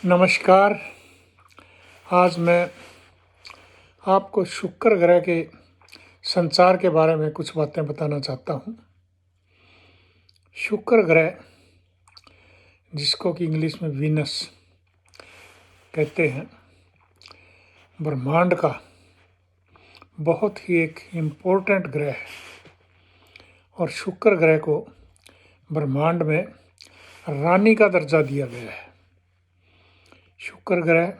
नमस्कार। आज मैं आपको शुक्र ग्रह के संचार के बारे में कुछ बातें बताना चाहता हूँ। शुक्र ग्रह, जिसको कि इंग्लिश में वीनस कहते हैं, ब्रह्मांड का बहुत ही एक इम्पोर्टेंट ग्रह है और शुक्र ग्रह को ब्रह्मांड में रानी का दर्जा दिया गया है। शुक्र ग्रह,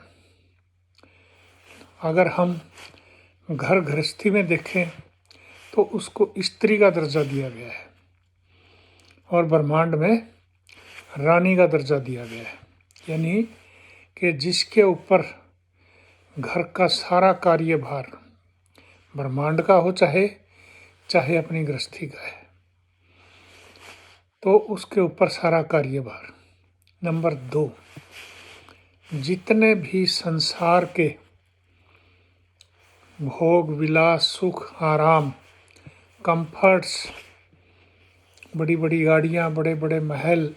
अगर हम घर गृहस्थी में देखें तो उसको स्त्री का दर्जा दिया गया है और ब्रह्मांड में रानी का दर्जा दिया गया है, यानी कि जिसके ऊपर घर का सारा कार्यभार ब्रह्मांड का हो, चाहे अपनी गृहस्थी का है, तो उसके ऊपर सारा कार्यभार। नंबर 2, जितने भी संसार के भोग विलास, सुख, आराम, कंफर्ट्स, बड़ी बड़ी गाड़ियाँ, बड़े बड़े महल,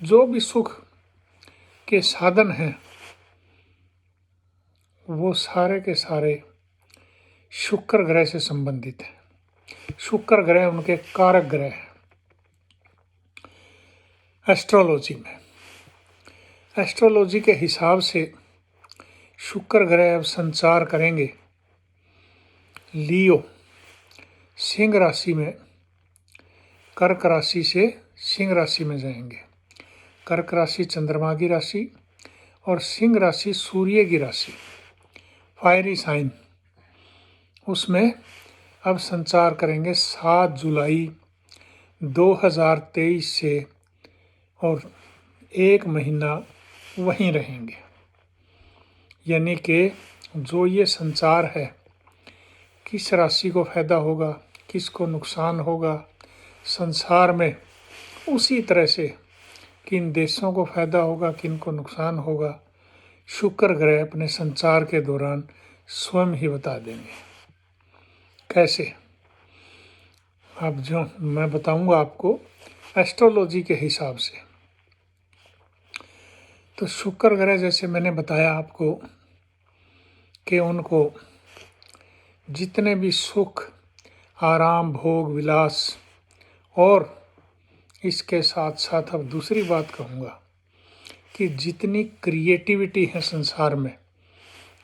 जो भी सुख के साधन हैं, वो सारे के सारे शुक्र ग्रह से संबंधित हैं। शुक्र ग्रह उनके कारक ग्रह हैं। एस्ट्रोलॉजी के हिसाब से शुक्र ग्रह अब संचार करेंगे लियो सिंह राशि में, कर्क राशि से सिंह राशि में जाएंगे। कर्क राशि चंद्रमा की राशि और सिंह राशि सूर्य की राशि, फायरी साइन, उसमें अब संचार करेंगे 7 जुलाई 2023 से और 1 महीना वहीं रहेंगे। यानी कि जो ये संचार है, किस राशि को फायदा होगा, किसको नुकसान होगा संसार में, उसी तरह से किन देशों को फायदा होगा, किन को नुकसान होगा, शुक्र ग्रह अपने संचार के दौरान स्वयं ही बता देंगे। कैसे? अब जो मैं बताऊंगा आपको एस्ट्रोलॉजी के हिसाब से। तो शुक्र ग्रह, जैसे मैंने बताया आपको कि उनको जितने भी सुख, आराम, भोग विलास, और इसके साथ साथ अब दूसरी बात कहूँगा कि जितनी क्रिएटिविटी है संसार में,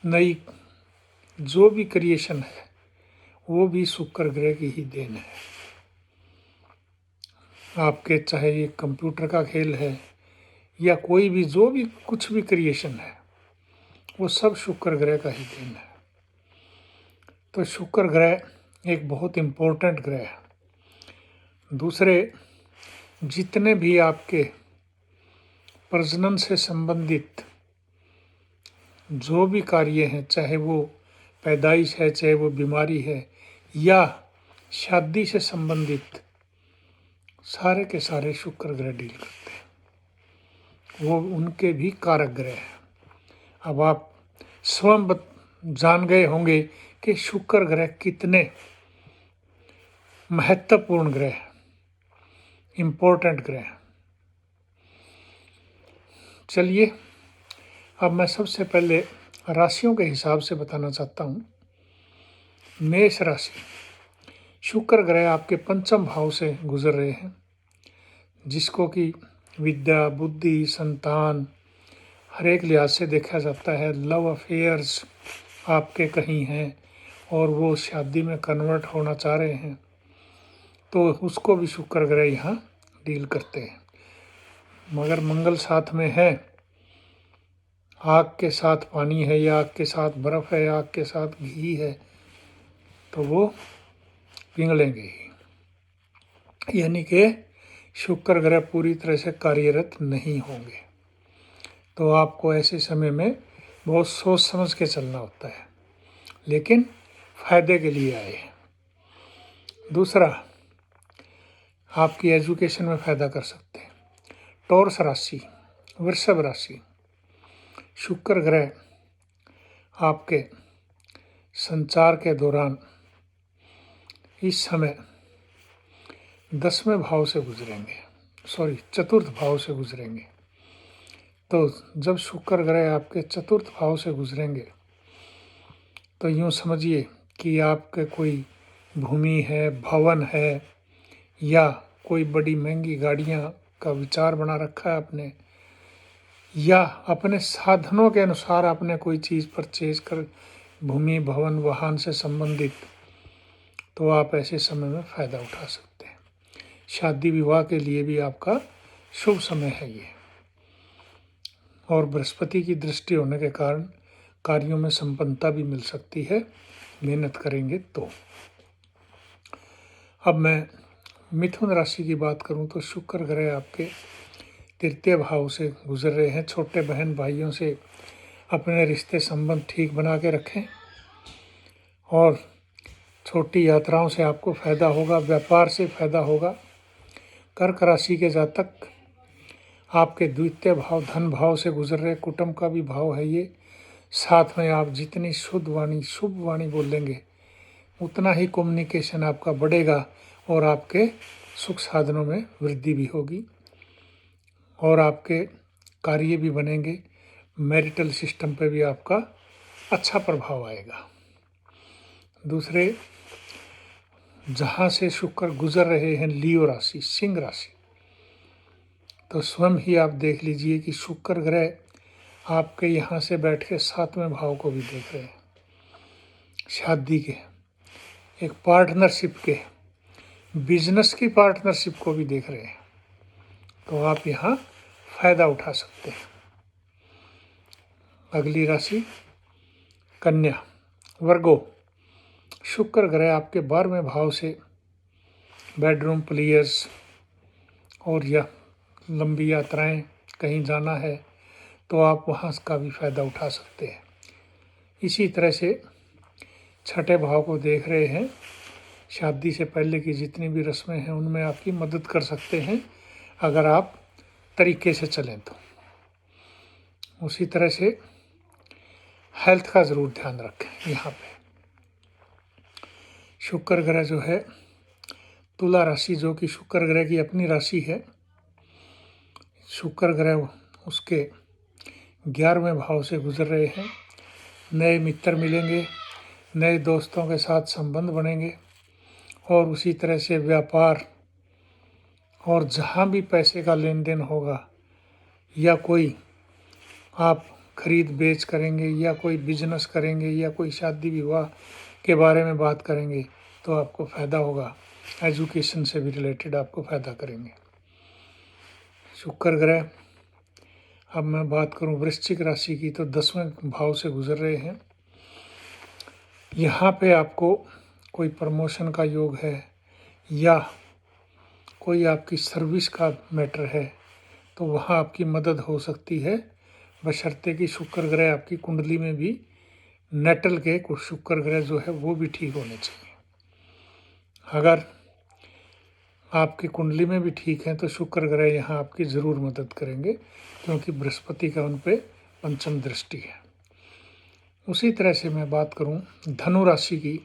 नई जो भी क्रिएशन है, वो भी शुक्र ग्रह की ही देन है। आपके चाहे ये कंप्यूटर का खेल है या कोई भी जो भी कुछ भी क्रिएशन है, वो सब शुक्र ग्रह का ही देन है। तो शुक्र ग्रह एक बहुत इम्पोर्टेंट ग्रह है। दूसरे, जितने भी आपके प्रजनन से संबंधित जो भी कार्य हैं, चाहे वो पैदाइश है, चाहे वो बीमारी है या शादी से संबंधित, सारे के सारे शुक्र ग्रह डील करते हैं। वो उनके भी कारक ग्रह हैं। अब आप स्वयं जान गए होंगे कि शुक्र ग्रह कितने महत्वपूर्ण ग्रह हैं, इम्पोर्टेंट ग्रह हैं। चलिए, अब मैं सबसे पहले राशियों के हिसाब से बताना चाहता हूँ। मेष राशि, शुक्र ग्रह आपके पंचम भाव से गुजर रहे हैं, जिसको कि विद्या, बुद्धि, संतान, हर एक लिहाज से देखा जाता है। लव अफेयर्स आपके कहीं हैं और वो शादी में कन्वर्ट होना चाह रहे हैं, तो उसको भी शुक्र ग्रह यहाँ डील करते हैं। मगर मंगल साथ में है, आग के साथ पानी है या आग के साथ बर्फ़ है, आग के साथ घी है, तो वो पिघलेंगे ही। यानी कि शुक्र ग्रह पूरी तरह से कार्यरत नहीं होंगे। तो आपको ऐसे समय में बहुत सोच समझ के चलना होता है, लेकिन फायदे के लिए आए हैं। दूसरा, आपकी एजुकेशन में फ़ायदा कर सकते हैं। टॉरस राशि, वृषभ राशि, शुक्र ग्रह आपके संचार के दौरान इस समय 10वें भाव से गुजरेंगे, चतुर्थ भाव से गुजरेंगे। तो जब शुक्र ग्रह आपके चतुर्थ भाव से गुजरेंगे तो यूँ समझिए कि आपके कोई भूमि है, भवन है, या कोई बड़ी महंगी गाड़ियाँ का विचार बना रखा है आपने, या अपने साधनों के अनुसार आपने कोई चीज़ परचेज कर, भूमि, भवन, वाहन से संबंधित, तो आप ऐसे समय में फ़ायदा उठा सकते हैं। शादी विवाह के लिए भी आपका शुभ समय है ये, और बृहस्पति की दृष्टि होने के कारण कार्यों में संपन्नता भी मिल सकती है, मेहनत करेंगे तो। अब मैं मिथुन राशि की बात करूं तो शुक्र ग्रह आपके तृतीय भाव से गुजर रहे हैं। छोटे बहन भाइयों से अपने रिश्ते संबंध ठीक बना के रखें, और छोटी यात्राओं से आपको फ़ायदा होगा, व्यापार से फ़ायदा होगा। कर्क राशि के जातक आपके द्वितीय भाव धन भाव से गुजर रहे, कुटुंब का भी भाव है ये। साथ में आप जितनी शुद्ध वाणी, शुभ वाणी बोलेंगे, उतना ही कम्युनिकेशन आपका बढ़ेगा और आपके सुख साधनों में वृद्धि भी होगी, और आपके कार्य भी बनेंगे। मैरिटल सिस्टम पे भी आपका अच्छा प्रभाव आएगा। दूसरे, जहाँ से शुक्र गुजर रहे हैं लियो राशि, सिंह राशि, तो स्वयं ही आप देख लीजिए कि शुक्र ग्रह आपके यहाँ से बैठ के 7वें भाव को भी देख रहे हैं। शादी के, एक पार्टनरशिप के, बिजनेस की पार्टनरशिप को भी देख रहे हैं, तो आप यहाँ फ़ायदा उठा सकते हैं। अगली राशि कन्या, वर्गो। शुक्र ग्रह आपके 12वें भाव से बेडरूम प्लेयर्स और या लंबी यात्राएं कहीं जाना है तो आप वहाँ का भी फ़ायदा उठा सकते हैं। इसी तरह से छठे भाव को देख रहे हैं, शादी से पहले की जितनी भी रस्में हैं उनमें आपकी मदद कर सकते हैं अगर आप तरीके से चलें तो। उसी तरह से हेल्थ का ज़रूर ध्यान रखें। यहाँ पे शुक्र ग्रह जो है तुला राशि, जो कि शुक्र ग्रह की अपनी राशि है, शुक्र ग्रह उसके 11वें भाव से गुजर रहे हैं। नए मित्र मिलेंगे, नए दोस्तों के साथ संबंध बनेंगे, और उसी तरह से व्यापार और जहाँ भी पैसे का लेन देन होगा, या कोई आप खरीद बेच करेंगे, या कोई बिजनेस करेंगे, या कोई शादी विवाह के बारे में बात करेंगे, तो आपको फ़ायदा होगा। एजुकेशन से भी रिलेटेड आपको फ़ायदा करेंगे शुक्र ग्रह। अब मैं बात करूं वृश्चिक राशि की, तो 10वें भाव से गुजर रहे हैं। यहाँ पे आपको कोई प्रमोशन का योग है, या कोई आपकी सर्विस का मैटर है, तो वहाँ आपकी मदद हो सकती है, बशर्ते कि शुक्र ग्रह आपकी कुंडली में भी नेटल के कुछ शुक्र ग्रह जो है वो भी ठीक होने चाहिए। अगर आपकी कुंडली में भी ठीक है तो शुक्र ग्रह यहाँ आपकी ज़रूर मदद करेंगे, क्योंकि बृहस्पति का उन पे पंचम दृष्टि है। उसी तरह से मैं बात करूं धनु राशि की,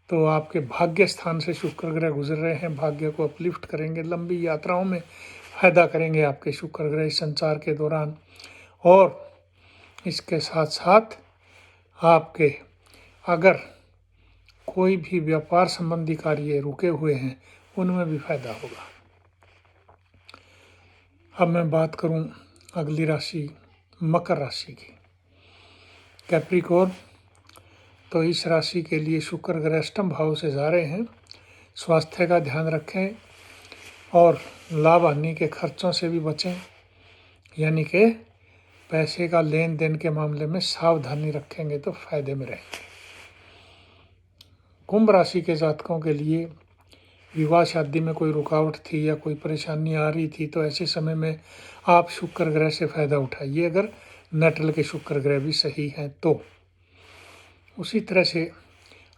तो आपके भाग्य स्थान से शुक्र ग्रह गुजर रहे हैं, भाग्य को अपलिफ्ट करेंगे, लंबी यात्राओं में फ़ायदा करेंगे आपके शुक्र ग्रह संचार के दौरान। और इसके साथ साथ आपके अगर कोई भी व्यापार संबंधी कार्य रुके हुए हैं उनमें भी फ़ायदा होगा। अब मैं बात करूं अगली राशि मकर राशि की, कैप्रिकॉर्न, तो इस राशि के लिए शुक्र ग्रह अष्टम भाव से जा रहे हैं। स्वास्थ्य का ध्यान रखें और लाभ हानि के खर्चों से भी बचें, यानी कि पैसे का लेन देन के मामले में सावधानी रखेंगे तो फायदे में रहेंगे। कुंभ राशि के जातकों के लिए विवाह शादी में कोई रुकावट थी या कोई परेशानी आ रही थी, तो ऐसे समय में आप शुक्र ग्रह से फ़ायदा उठाइए, अगर नटल के शुक्र ग्रह भी सही हैं तो। उसी तरह से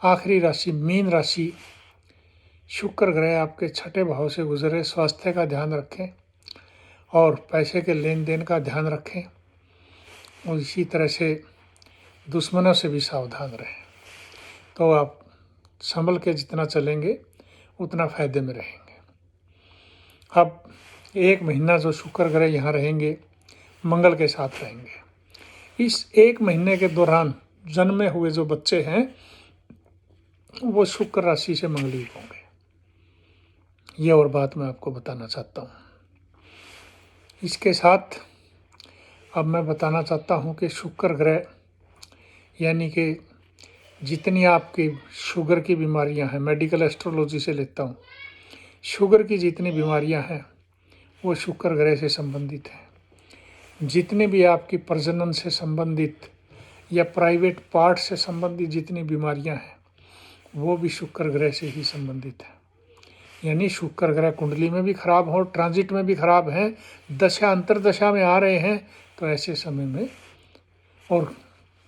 आखिरी राशि मीन राशि, शुक्र ग्रह आपके छठे भाव से गुजरे, स्वास्थ्य का ध्यान रखें और पैसे के लेन देन का ध्यान रखें, और इसी तरह से दुश्मनों से भी सावधान रहें, तो आप संभल के जितना चलेंगे उतना फ़ायदे में रहेंगे। अब 1 महीना जो शुक्र ग्रह यहाँ रहेंगे मंगल के साथ रहेंगे। इस 1 महीने के दौरान जन्मे हुए जो बच्चे हैं वो शुक्र राशि से मंगली होंगे। ये और बात मैं आपको बताना चाहता हूँ। इसके साथ अब मैं बताना चाहता हूँ कि शुक्र ग्रह यानी कि जितनी आपकी शुगर की बीमारियाँ हैं, मेडिकल एस्ट्रोलॉजी से लेता हूँ, शुगर की जितनी बीमारियाँ हैं वो शुक्र ग्रह से संबंधित हैं। जितने भी आपकी प्रजनन से संबंधित या प्राइवेट पार्ट से संबंधित जितनी बीमारियाँ हैं वो भी शुक्र ग्रह से ही संबंधित है। यानी शुक्र ग्रह कुंडली में भी खराब हो, ट्रांजिट में भी खराब है, दशा अंतरदशा में आ रहे हैं, तो ऐसे समय में और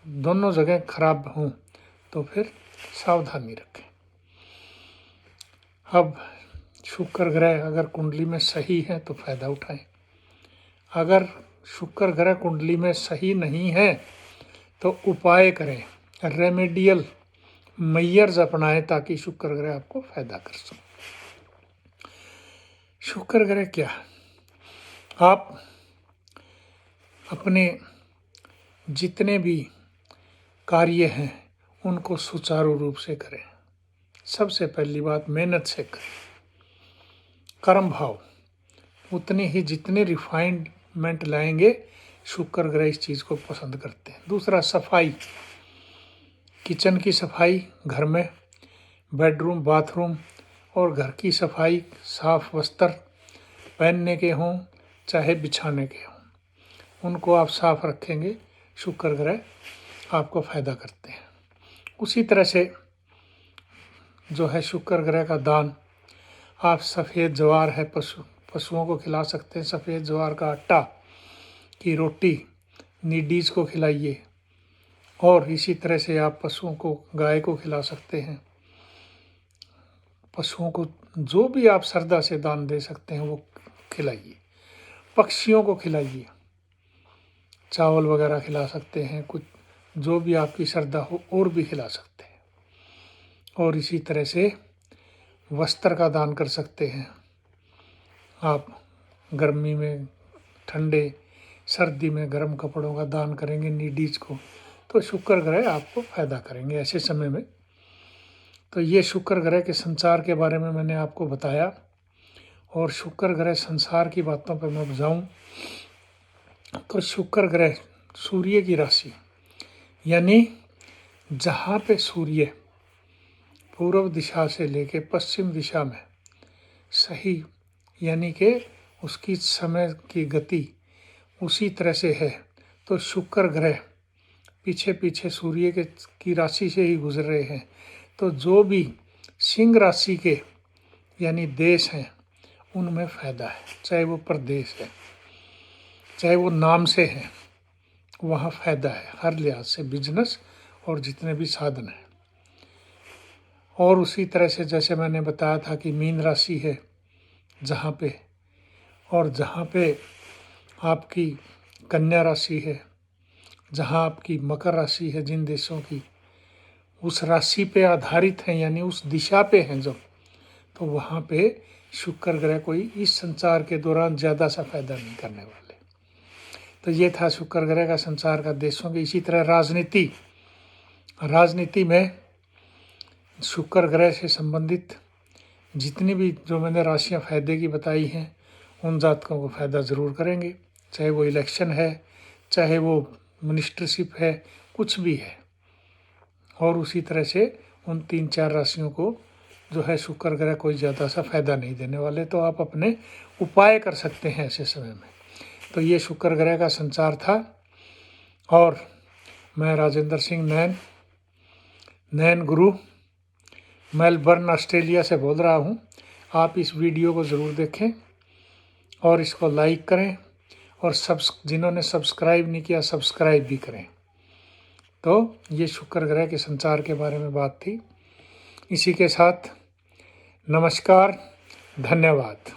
दोनों जगह खराब हों तो फिर सावधानी रखें। अब शुक्र ग्रह अगर कुंडली में सही है तो फायदा उठाएं। अगर शुक्र ग्रह कुंडली में सही नहीं है तो उपाय करें, रेमेडियल मेयर्स अपनाएं ताकि शुक्र ग्रह आपको फायदा कर सके। शुक्र ग्रह क्या है? आप अपने जितने भी कार्य हैं उनको सुचारू रूप से करें। सबसे पहली बात, मेहनत से करें। कर्म भाव उतनी ही जितने रिफाइनमेंट लाएंगे, शुक्र ग्रह इस चीज़ को पसंद करते हैं। दूसरा, सफाई, किचन की सफाई, घर में बेडरूम, बाथरूम और घर की सफाई, साफ वस्त्र पहनने के हों चाहे बिछाने के हों, उनको आप साफ रखेंगे, शुक्र ग्रह आपको फायदा करते हैं। उसी तरह से जो है शुक्र ग्रह का दान, आप सफ़ेद ज्वार है पशुओं को खिला सकते हैं। सफ़ेद ज्वार का आटा की रोटी नीडीज को खिलाइए, और इसी तरह से आप पशुओं को, गाय को खिला सकते हैं। पशुओं को जो भी आप श्रद्धा से दान दे सकते हैं वो खिलाइए। पक्षियों को खिलाइए, चावल वगैरह खिला सकते हैं, कुछ जो भी आपकी श्रद्धा हो और भी खिला सकते हैं। और इसी तरह से वस्त्र का दान कर सकते हैं। आप गर्मी में ठंडे, सर्दी में गर्म कपड़ों का दान करेंगे नीडीज को, तो शुक्र ग्रह आपको फायदा करेंगे ऐसे समय में। तो ये शुक्र ग्रह के संचार के बारे में मैंने आपको बताया। और शुक्र ग्रह संसार की बातों पर मैं जाऊँ तो शुक्र ग्रह सूर्य की राशि, यानी जहाँ पे सूर्य पूर्व दिशा से लेके पश्चिम दिशा में सही, यानी कि उसकी समय की गति उसी तरह से है, तो शुक्र ग्रह पीछे पीछे सूर्य की राशि से ही गुजर रहे हैं। तो जो भी सिंह राशि के यानी देश हैं उनमें फ़ायदा है, चाहे वो प्रदेश है, चाहे वो नाम से है, वहाँ फ़ायदा है हर लिहाज से, बिजनेस और जितने भी साधन हैं। और उसी तरह से जैसे मैंने बताया था कि मीन राशि है जहाँ पे, और जहाँ पे आपकी कन्या राशि है, जहाँ आपकी मकर राशि है, जिन देशों की उस राशि पे आधारित हैं यानी उस दिशा पे हैं जब, तो वहाँ पे शुक्र ग्रह कोई इस संचार के दौरान ज़्यादा सा फायदा नहीं करने वाले। तो ये था शुक्र ग्रह का संचार का देशों के। इसी तरह राजनीति में शुक्र ग्रह से संबंधित जितनी भी जो मैंने राशियाँ फायदे की बताई हैं उन जातकों को फ़ायदा ज़रूर करेंगे, चाहे वो इलेक्शन है, चाहे वो मिनिस्टरशिप है, कुछ भी है। और उसी तरह से उन 3-4 राशियों को जो है शुक्र ग्रह कोई ज़्यादा सा फ़ायदा नहीं देने वाले, तो आप अपने उपाय कर सकते हैं ऐसे समय में। तो ये शुक्र ग्रह का संचार था। और मैं राजेंद्र सिंह नैन गुरु मेलबर्न ऑस्ट्रेलिया से बोल रहा हूँ। आप इस वीडियो को ज़रूर देखें और इसको लाइक करें, और जिन्होंने सब्सक्राइब नहीं किया सब्सक्राइब भी करें। तो ये शुक्र ग्रह के संचार के बारे में बात थी। इसी के साथ नमस्कार, धन्यवाद।